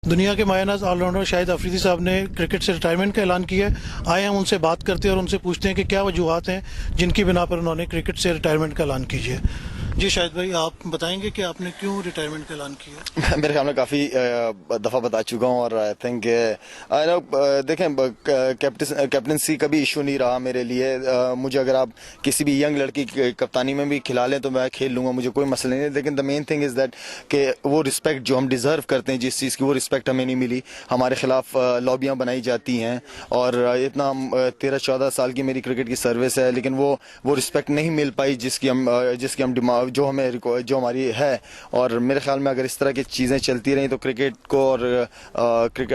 दुनिया के मायनाज ऑलराउंडर शाहिद अफरीदी साहब ने क्रिकेट से रिटायरमेंट का ऐलान किया है। आए हम उनसे बात करते हैं और उनसे पूछते हैं कि क्या वजूहात हैं जिनकी बिना पर उन्होंने क्रिकेट से रिटायरमेंट का ऐलान कीजिए। जी शाहिद भाई, आप बताएंगे कि आपने क्यों रिटायरमेंट का ऐलान किया? मेरे ख्याल में काफ़ी दफ़ा बता चुका हूँ और आई थिंक देखें, कैप्टनसी का भी इशू नहीं रहा मेरे लिए। मुझे अगर आप किसी भी यंग लड़की की कप्तानी में भी खिला लें तो मैं खेल लूँगा, मुझे कोई मसला नहीं है। लेकिन the main thing is that कि वो रिस्पेक्ट जो हम डिज़र्व करते हैं, जिस चीज़ की वो रिस्पेक्ट हमें नहीं मिली। हमारे खिलाफ लॉबियाँ बनाई जाती हैं और इतना 13-14 साल की मेरी क्रिकेट की सर्विस है, लेकिन वो रिस्पेक्ट नहीं मिल पाई जिसकी हम डिमांड जो हमें जो हमारी है। और मेरे ख्याल में अगर इस तरह की चीज़ें चलती रहीं तो क्रिकेट को और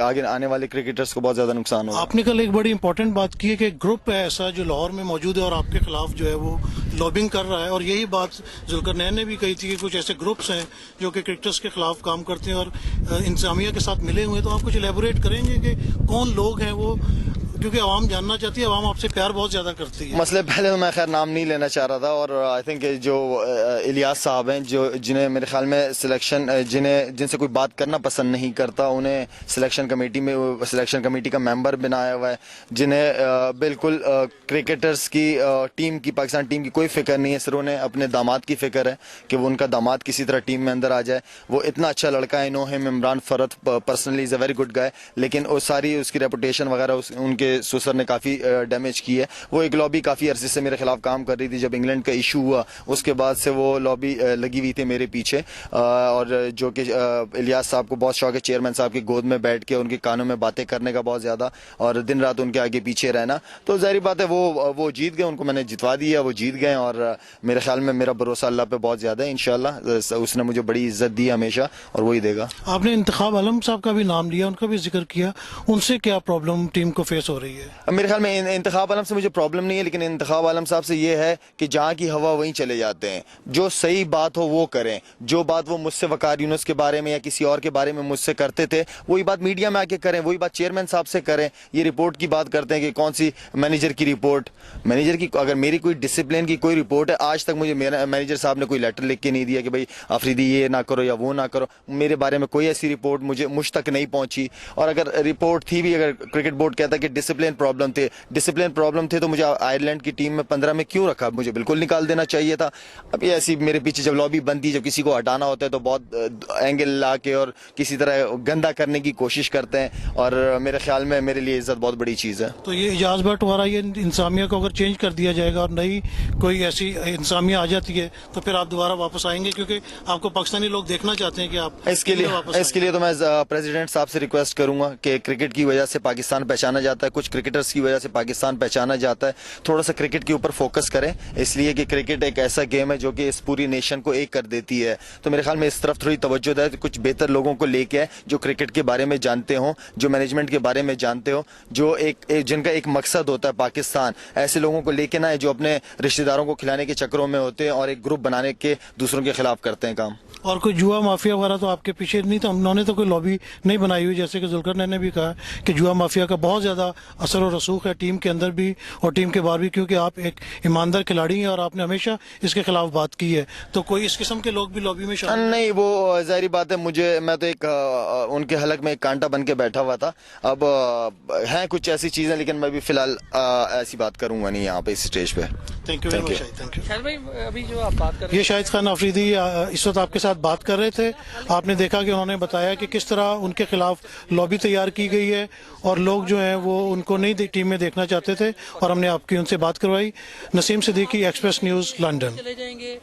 आगे आने वाले क्रिकेटर्स को बहुत ज़्यादा नुकसान होगा। आपने कल एक बड़ी इंपॉर्टेंट बात की है कि ग्रुप है ऐसा जो लाहौर में मौजूद है और आपके खिलाफ जो है वो लॉबिंग कर रहा है, और यही बात जुल्करनैन ने भी कही थी कि कुछ ऐसे ग्रुप्स हैं जो कि क्रिकेटर्स के खिलाफ काम करते हैं और इंतजामिया के साथ मिले हुए हैं। तो आप कुछ इलेबोरेट करेंगे कि कौन लोग हैं वो, क्योंकि आवाम जानना चाहती है, आवाम आपसे प्यार बहुत ज्यादा करती है। मसले पहले तो मैं खैर नाम नहीं लेना चाह रहा था, और आई थिंक जो इलियास साहब हैं जो जिन्हें मेरे ख्याल में जिनसे कोई बात करना पसंद नहीं करता, उन्हें सिलेक्शन कमेटी का मेंबर बनाया हुआ है, जिन्हें बिल्कुल क्रिकेटर्स की पाकिस्तान टीम की कोई फिक्र नहीं है। सिर्फ उन्हें अपने दामाद की फिक्र है कि वो उनका दामाद किसी तरह टीम में अंदर आ जाए। वो इतना अच्छा लड़का है, know him, Imran Farhat personally is a very good guy, लेकिन वो सारी उसकी रेपुटेशन वगैरह उनके सुसर ने काफ़ी डैमेज की है। वो एक लॉबी काफ़ी अरसे से मेरे खिलाफ काम कर रही थी। जब इंग्लैंड का इशू हुआ उसके बाद से वो लॉबी लगी हुई थी मेरे पीछे, और जो कि इलियास साहब को बहुत शौक है चेयरमैन साहब की गोद में बैठ के उनके कानों में बातें करने का बहुत ज़्यादा, और दिन रात उनके आगे पीछे रहना। तो जाहिर बात है वो जीत गए, उनको मैंने जितवा दिया, वो जीत गए, और मेरे ख्याल में मेरा भरोसा अल्लाह पे बहुत ज़्यादा है। इंशाल्लाह उसने मुझे बड़ी इज्जत दी हमेशा और वही देगा। आपने इंतखाब आलम साहब का भी नाम लिया, उनका भी जिक्र किया, उनसे क्या प्रॉब्लम टीम को फेस हो रही है? मेरे ख्याल में इंतखाब आलम से मुझे प्रॉब्लम नहीं है, लेकिन इंतखाब आलम साहब से ये है कि जहाँ की हवा वहीं चले जाते हैं। जो सही बात हो वो करें। जो बात वो मुझसे वकार यूनुस के बारे में या किसी और के बारे में मुझसे करते थे, वही बात मीडिया में आके करें, वही बात चेयरमैन साहब से करें। ये रिपोर्ट की बात करते हैं कि कौन सी मैनेजर की रिपोर्ट, मैनेजर की अगर मेरी कोई डिसिप्लिन की कोई रिपोर्ट है, आज तक मुझे मेरा मैनेजर साहब ने कोई लेटर लिख के नहीं दिया कि भाई अफरीदी ये ना करो या वो ना करो। मेरे बारे में कोई ऐसी रिपोर्ट मुझ तक नहीं पहुंची। और अगर रिपोर्ट थी भी, अगर क्रिकेट बोर्ड कहता कि डिसिप्लिन प्रॉब्लम थे तो मुझे आयरलैंड की टीम में 15 में क्यों रखा? मुझे बिल्कुल निकाल देना चाहिए था। अब ये ऐसी मेरे पीछे जब लॉबी बनती, जब किसी को हटाना होता है तो बहुत एंगल ला के और किसी तरह गंदा करने की कोशिश करते हैं, और मेरे ख्याल में मेरे लिए इज्जत बहुत बड़ी चीज़ है। तो ये इजाज़ भट्ट वाला ये इंसामिया को अगर चेंज कर दिया जाएगा और नई कोई ऐसी इंसामिया आ जाती है तो फिर आप दोबारा वापस आएंगे, क्योंकि आपको पाकिस्तानी लोग देखना चाहते हैं कि आप इसके लिए तो मैं प्रेसिडेंट साहब से रिक्वेस्ट करूंगा कि क्रिकेट की वजह से पाकिस्तान पहचाना जाता है, कुछ क्रिकेटर्स की वजह से पाकिस्तान पहचाना जाता है। थोड़ा सा क्रिकेट के ऊपर फोकस करें, इसलिए कि क्रिकेट एक ऐसा गेम है जो कि इस पूरी नेशन को एक कर देती है। तो मेरे ख्याल में इस तरफ थोड़ी तवज्जो है, कुछ बेहतर लोगों को लेके आए जो क्रिकेट के बारे में जानते हो, जो मैनेजमेंट के बारे में जानते हो, जो जिनका एक मकसद होता है पाकिस्तान। ऐसे लोगों को लेके ना है जो अपने रिश्तेदारों को खिलाने के चक्करों में होते हैं और एक ग्रुप बनाने के दूसरों के खिलाफ करते हैं काम। और कोई जुआ माफिया वगैरह तो आपके पीछे नहीं था? उन्होंने तो कोई लॉबी नहीं बनाई हुई, जैसे कि जुल्करनैन ने भी कहा कि जुआ माफिया का बहुत ज्यादा असर और रसूख है टीम के अंदर भी और टीम के बाहर भी, क्योंकि आप एक ईमानदार खिलाड़ी हैं और आपने हमेशा इसके खिलाफ बात की है। तो कोई इस किस्म के लोग भी लॉबी में शामिल नहीं? वो जाहिर बात है, मैं तो एक उनके हलक में एक कांटा बन के बैठा हुआ था। अब हैं कुछ ऐसी चीजें, लेकिन मैं भी फिलहाल ऐसी बात करूंगा नहीं यहाँ पे इस स्टेज पे। Thank you very much. Thank you. Shahid भाई, अभी जो आप बात कर रहे हैं, ये शाहिद खान अफरीदी इस वक्त आपके साथ बात कर रहे थे। आपने देखा कि उन्होंने बताया कि किस तरह उनके खिलाफ लॉबी तैयार की गई है और लोग जो हैं वो उनको नई टीम में देखना चाहते थे, और हमने आपकी उनसे बात करवाई। Naseem Siddiqui, express news, London. चले जाएंगे।